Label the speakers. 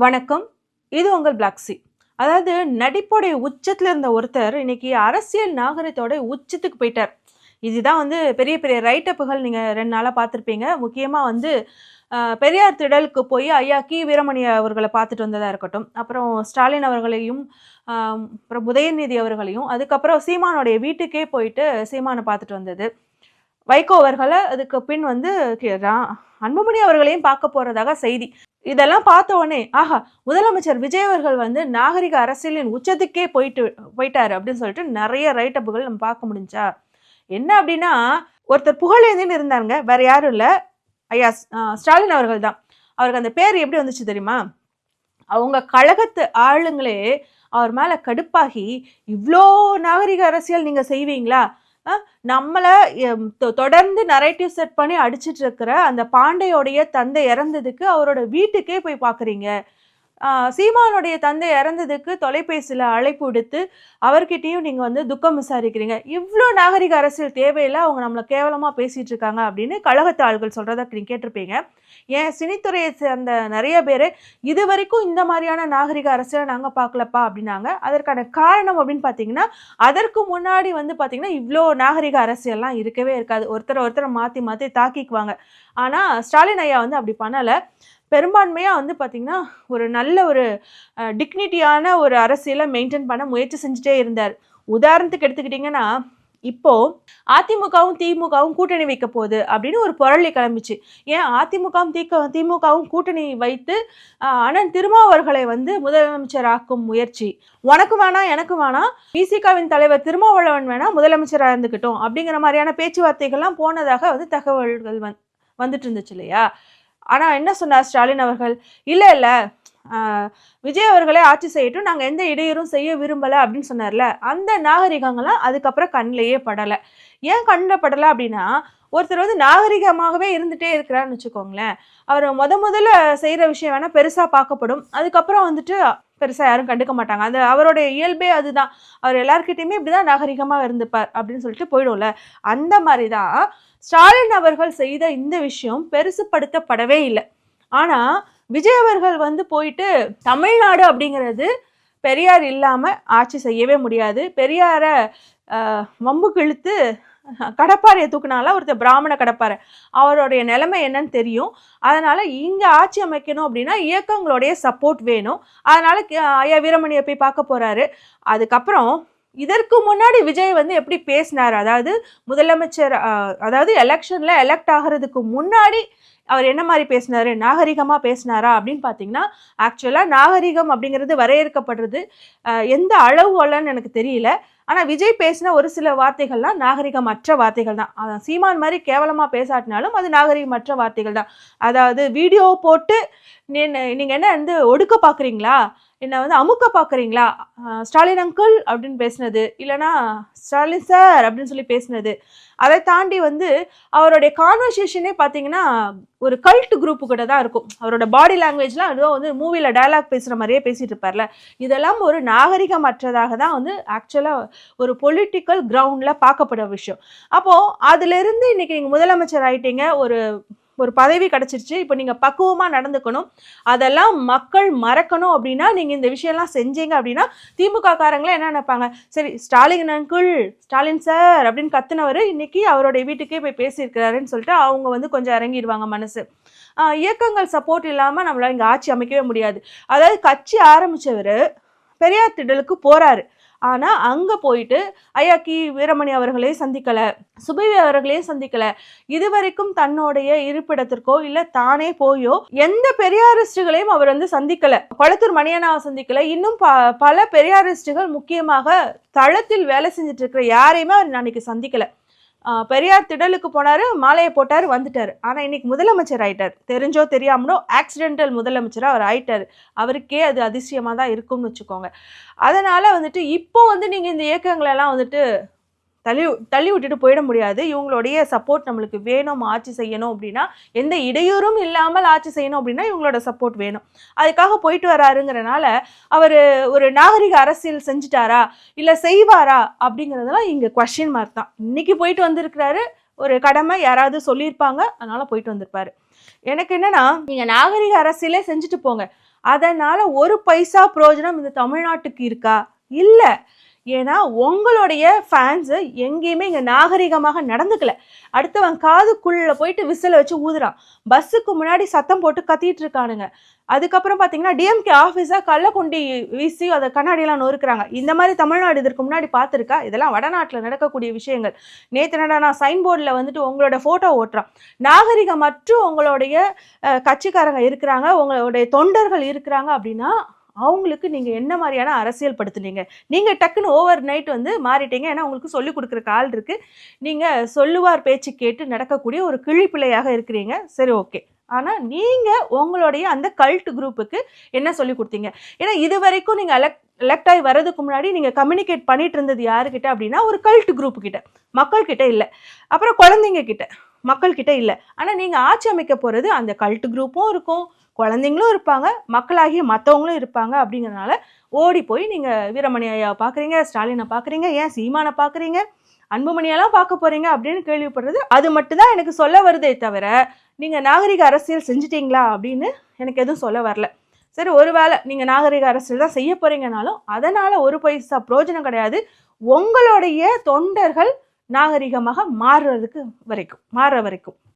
Speaker 1: வணக்கம். இது உங்கள் பிளாக்ஸி. அதாவது நடிப்போடைய உச்சத்துல இருந்த ஒருத்தர் இன்னைக்கு அரசியல் நாகரிகத்தோட உச்சத்துக்கு போயிட்டார். இதுதான் வந்து பெரிய பெரிய ரைட்டப்புகள் நீங்க 2 நாளா பார்த்துருப்பீங்க. முக்கியமா வந்து பெரியார் திடலுக்கு போய் ஐயா வீரமணி அவர்கள பார்த்துட்டு வந்ததா இருக்கட்டும். அப்புறம் ஸ்டாலின் அவர்களையும், அப்புறம் உதயநிதி அவர்களையும், அதுக்கப்புறம் சீமானுடைய வீட்டுக்கே போயிட்டு சீமான பார்த்துட்டு வந்தது. வைகோ அவர்கள அதுக்கு பின் வந்து அன்புமணி அவர்களையும் பார்க்க போறதாக செய்தி. இதெல்லாம் பார்த்த உடனே ஆஹா, முதலமைச்சர் விஜய் அவர்கள் வந்து நாகரிக அரசியலின் உச்சத்துக்கே போயிட்டாரு அப்படின்னு சொல்லிட்டு நிறைய ரைட்டப்புகள் நம்ம பார்க்க முடிஞ்சா. என்ன அப்படின்னா, ஒருத்தர் புகழேந்தின்னு இருந்தாங்க, வேற யாரும் இல்ல, ஐயா ஸ்டாலின் அவர்கள் தான். அவருக்கு அந்த பேர் எப்படி வந்துச்சு தெரியுமா? அவங்க கழகத்து ஆளுங்களே அவர் மேல கடுப்பாகி, இவ்வளோ நாகரிக அரசியல் நீங்க செய்வீங்களா, நம்மளை தொடர்ந்து நரேட்டிவ் செட் பண்ணி அடிச்சிட்டு இருக்கிற அந்த பாண்டையோடைய தந்தை இறந்ததுக்கு அவரோட வீட்டுக்கே போய் பார்க்குறீங்க, சீமானுடைய தந்தை இறந்ததுக்கு தொலைபேசியில் அழைப்பு விடுத்து அவர்கிட்டையும் நீங்கள் வந்து துக்கம் விசாரிக்கிறீங்க. இவ்வளோ நாகரிக அரசியல் தேவையில்லை, அவங்க நம்மளை கேவலமாக பேசிகிட்டு இருக்காங்க அப்படின்னு கழகத்து ஆள்கள் சொல்கிறத நீங்கள் கேட்டிருப்பீங்க. ஏன் சினித்துறையை சேர்ந்த நிறைய பேர் இது வரைக்கும் இந்த மாதிரியான நாகரிக அரசியலை நாங்கள் பார்க்கலப்பா அப்படின்னாங்க. அதற்கான காரணம் அப்படின்னு பார்த்தீங்கன்னா, அதற்கு முன்னாடி வந்து பார்த்தீங்கன்னா இவ்வளோ நாகரிக அரசியல்லாம் இருக்கவே இருக்காது. ஒருத்தரை மாற்றி மாற்றி தாக்கிக்குவாங்க. ஆனால் ஸ்டாலின் ஐயா வந்து அப்படி பண்ணலை. பெரும்பான்மையாக வந்து பார்த்திங்கன்னா ஒரு நல்ல ஒரு டிக்னிட்டியான ஒரு அரசியலை மெயின்டைன் பண்ண முயற்சி செஞ்சுட்டே இருந்தார். உதாரணத்துக்கு எடுத்துக்கிட்டிங்கன்னா, இப்போது அதிமுகவும் திமுகவும் கூட்டணி வைக்க போகுது அப்படின்னு ஒரு புரளி கிளம்பிச்சு. ஏன் அதிமுகவும் திமுகவும் கூட்டணி வைத்து அண்ணன் திருமாவர்களை வந்து முதலமைச்சர் ஆக்கும் முயற்சி, உனக்கு வேணாம் எனக்கு வேணாம், விசிகாவின் தலைவர் திருமாவளவன் வேணாம் முதலமைச்சராக இருந்துக்கிட்டோம் அப்படிங்கிற மாதிரியான பேச்சுவார்த்தைகள்லாம் போனதாக வந்து தகவல்கள் வந்துட்டு இருந்துச்சு இல்லையா? ஆனால் என்ன சொன்னார் ஸ்டாலின் அவர்கள்? இல்லை விஜய் அவர்களே ஆட்சி செய்யட்டும், நாங்கள் எந்த இடையூறும் செய்ய விரும்பலை அப்படின்னு சொன்னார்ல. அந்த நாகரிகங்கள்லாம் அதுக்கப்புறம் கண்ணிலேயே படலை. ஏன் கண்ணில் படலை அப்படின்னா, ஒருத்தர் வந்து நாகரிகமாகவே இருந்துகிட்டே இருக்கிறான்னு வச்சுக்கோங்களேன், அவர் முதல்ல செய்கிற விஷயம் வேணால் பெருசாக பார்க்கப்படும், அதுக்கப்புறம் வந்துட்டு பெருசாக யாரும் கண்டுக்க மாட்டாங்க. அந்த அவருடைய இயல்பே அதுதான், அவர் எல்லாருக்கிட்டையுமே இப்படி தான் நாகரிகமாக இருந்துப்பார் அப்படின்னு சொல்லிட்டு போயிடும்ல. அந்த மாதிரி தான் ஸ்டாலின் அவர்கள் செய்த இந்த விஷயம் பெருசுப்படுத்தப்படவே இல்லை. ஆனால் விஜய் அவர்கள் வந்து போயிட்டு தமிழ்நாடு அப்படிங்கிறது பெரியார் இல்லாமல் ஆட்சி செய்யவே முடியாது, பெரியாரை வம்புக்கு இழுத்து கடப்பாறையை தூக்குனால ஒருத்தர் பிராமண கடப்பாறை, அவருடைய நிலைமை என்னன்னு தெரியும். அதனால் இங்கே ஆட்சி அமைக்கணும் அப்படின்னா இயக்கங்களுடைய சப்போர்ட் வேணும். அதனால் ஐயா வீரமணியை போய் பார்க்க போகிறாரு. அதுக்கப்புறம் இதற்கு முன்னாடி விஜய் வந்து எப்படி பேசினார், அதாவது முதலமைச்சர் அதாவது எலெக்ஷனில் எலெக்ட் ஆகிறதுக்கு முன்னாடி அவர் என்ன மாதிரி பேசினார், நாகரிகமாக பேசினாரா அப்படின்னு பார்த்தீங்கன்னா, ஆக்சுவலாக நாகரிகம் அப்படிங்கிறது வரையறுக்கப்படுறது எந்த அளவுகோலன்னு எனக்கு தெரியல. ஆனால் விஜய் பேசின ஒரு சில வார்த்தைகள்லாம் நாகரிகமற்ற வார்த்தைகள் தான். சீமான் மாதிரி கேவலமாக பேசாட்டினாலும் அது நாகரிகமற்ற வார்த்தைகள் தான். அதாவது வீடியோ போட்டு நீங்கள் என்ன வந்து ஒடுக்க பார்க்குறீங்களா, என்னை வந்து அமுக்க பார்க்குறீங்களா, ஸ்டாலின் அங்கிள் அப்படின்னு பேசினது, இல்லைனா ஸ்டாலின் சார் அப்படின்னு சொல்லி பேசினது. அதை தாண்டி வந்து அவருடைய கான்வர்சேஷனே பார்த்தீங்கன்னா ஒரு கல்ட் குரூப்பு கிட்ட தான் இருக்கும். அவரோட பாடி லாங்குவேஜ்லாம் ஏதோ வந்து மூவியில் டயலாக் பேசுகிற மாதிரியே பேசிகிட்டு இருப்பார்ல. இதெல்லாம் ஒரு நாகரிகமற்றதாக தான் வந்து ஆக்சுவலாக ஒரு பொலிட்டிக்கல் கிரவுண்டில் பார்க்கப்படுற விஷயம். அப்போது அதிலிருந்து இன்றைக்கி நீங்கள் முதலமைச்சர் ஆகிட்டீங்க, ஒரு பதவி கிடச்சிருச்சு, இப்போ நீங்கள் பக்குவமாக நடந்துக்கணும், அதெல்லாம் மக்கள் மறக்கணும் அப்படின்னா நீங்கள் இந்த விஷயம்லாம் செஞ்சீங்க அப்படின்னா திமுக காரங்களே என்ன நினைப்பாங்க, சரி ஸ்டாலின் அங்கிள், ஸ்டாலின் சார் அப்படின்னு கத்துனவர் இன்னைக்கு அவருடைய வீட்டுக்கே போய் பேசியிருக்கிறாருன்னு சொல்லிட்டு அவங்க வந்து கொஞ்சம் இறங்கிடுவாங்க மனசு. இயக்கங்கள் சப்போர்ட் இல்லாமல் நம்மளால் இங்கே ஆட்சி அமைக்கவே முடியாது. அதாவது கட்சி ஆரம்பித்தவர் பெரியார் திடலுக்கு போகிறாரு, ஆனால் அங்கே போயிட்டு ஐயா வீரமணி அவர்களையும் சந்திக்கலை, சுபவி அவர்களையும் சந்திக்கலை, இதுவரைக்கும் தன்னுடைய இருப்பிடத்திற்கோ இல்லை தானே போயோ எந்த பெரியாரிஸ்டுகளையும் அவர் வந்து சந்திக்கலை. கொளத்தூர் மணியனாவை சந்திக்கலை. இன்னும் பல பெரியாரிஸ்டுகள் முக்கியமாக தளத்தில் வேலை செஞ்சுட்டு இருக்கிற யாரையுமே அவர் அன்னைக்கு சந்திக்கலை. பெரியார் திடலுக்கு போனார், மாலையை போட்டார், வந்துட்டார். ஆனால் இன்னைக்கு முதலமைச்சர் ஆயிட்டார். தெரிஞ்சோ தெரியாமலோ ஆக்சிடென்டல் முதலமைச்சராக அவர் ஆயிட்டார். அவருக்கே அது அதிசயமாக தான் இருக்கும்னு வச்சுக்கோங்க. அதனால் வந்துட்டு இப்போ வந்து நீங்கள் இந்த இயக்கங்களெல்லாம் வந்துட்டு தள்ளி விட்டுட்டு போயிட முடியாது. இவங்களுடைய சப்போர்ட் நம்மளுக்கு வேணும். ஆட்சி செய்யணும் அப்படின்னா, எந்த இடையூறும் இல்லாமல் ஆட்சி செய்யணும் அப்படின்னா இவங்களோட சப்போர்ட் வேணும். அதுக்காக போயிட்டு வராருங்கிறனால அவர் ஒரு நாகரிக அரசியல் செஞ்சுட்டாரா இல்லை செய்வாரா அப்படிங்கிறதெல்லாம் இங்கே கொஸ்டின் மார்க் தான். இன்னைக்கு போயிட்டு வந்திருக்கிறாரு, ஒரு கடமை யாராவது சொல்லியிருப்பாங்க, அதனால போயிட்டு வந்திருப்பாரு. எனக்கு என்னன்னா, நீங்கள் நாகரிக அரசியலே செஞ்சுட்டு போங்க, அதனால ஒரு பைசா பிரயோஜனம் இந்த தமிழ்நாட்டுக்கு இருக்கா? இல்ல. ஏன்னா உங்களுடைய ஃபேன்ஸ் எங்கேயுமே இங்க நாகரிகமாக நடந்துக்கல. அடுத்தவன் காதுக்குள்ள போயிட்டு விசில வச்சு ஊதுறான். பஸ்ஸுக்கு முன்னாடி சத்தம் போட்டு கத்திட்டு இருக்கானுங்க. அதுக்கப்புறம் பார்த்தீங்கன்னா டிஎம்கே ஆஃபீஸா கள்ளக்கொண்டி வீசி அதை கண்ணாடியெல்லாம் நொறுக்குறாங்க. இந்த மாதிரி தமிழ்நாடு இதற்கு முன்னாடி பார்த்துருக்கா? இதெல்லாம் வடநாட்டில் நடக்கக்கூடிய விஷயங்கள். நேற்று என்னடா சைன் போர்டில் வந்துட்டு உங்களோட ஃபோட்டோ ஓட்டுறான். நாகரிகமற்று உங்களுடைய கட்சிக்காரங்க இருக்கிறாங்க, உங்களுடைய தொண்டர்கள் இருக்கிறாங்க அப்படின்னா அவங்களுக்கு நீங்கள் என்ன மாதிரியான அரசியல் படுத்துனீங்க? நீங்கள் டக்குன்னு ஓவர் நைட் வந்து மாறிட்டீங்க. ஏன்னா உங்களுக்கு சொல்லிக் கொடுக்குறக்கு ஆள் இருக்குது. நீங்கள் சொல்லுவார் பேச்சு கேட்டு நடக்கக்கூடிய ஒரு கிழிப்பிள்ளையாக இருக்கிறீங்க. சரி, ஓகே. ஆனால் நீங்கள் உங்களுடைய அந்த கல்ட் குரூப்புக்கு என்ன சொல்லி கொடுத்தீங்க? ஏன்னா இது வரைக்கும் நீங்கள் எலெக்ட் ஆகி வர்றதுக்கு முன்னாடி நீங்கள் கம்யூனிகேட் பண்ணிட்டு இருந்தது யாருக்கிட்ட அப்படின்னா ஒரு கல்ட் குரூப்பு கிட்ட, மக்கள்கிட்ட இல்லை. அப்புறம் குழந்தைங்க கிட்ட, மக்கள்கிட்ட இல்லை. ஆனால் நீங்கள் ஆட்சி அமைக்க போகிறது அந்த கல்ட் குரூப்பும் இருக்கும், குழந்தைங்களும் இருப்பாங்க, மக்களாகிய மற்றவங்களும் இருப்பாங்க. அப்படிங்கிறதுனால ஓடி போய் நீங்கள் வீரமணி ஐயாவை பார்க்குறீங்க, ஸ்டாலினை பார்க்குறீங்க, ஏன் சீமானை பார்க்குறீங்க, அன்புமணியெல்லாம் பார்க்க போகிறீங்க அப்படின்னு கேள்விப்படுறது. அது மட்டும்தான் எனக்கு சொல்ல வருதே தவிர நீங்கள் நாகரிக அரசியல் செஞ்சிட்டீங்களா அப்படின்னு எனக்கு எதுவும் சொல்ல வரல. சரி, ஒருவேளை நீங்கள் நாகரிக அரசியல் தான் செய்ய போகிறீங்கனாலும் அதனால் ஒரு பைசா பிரயோஜனம் கிடையாது. உங்களுடைய தொண்டர்கள் நாகரிகமாக மாறுற வரைக்கும்.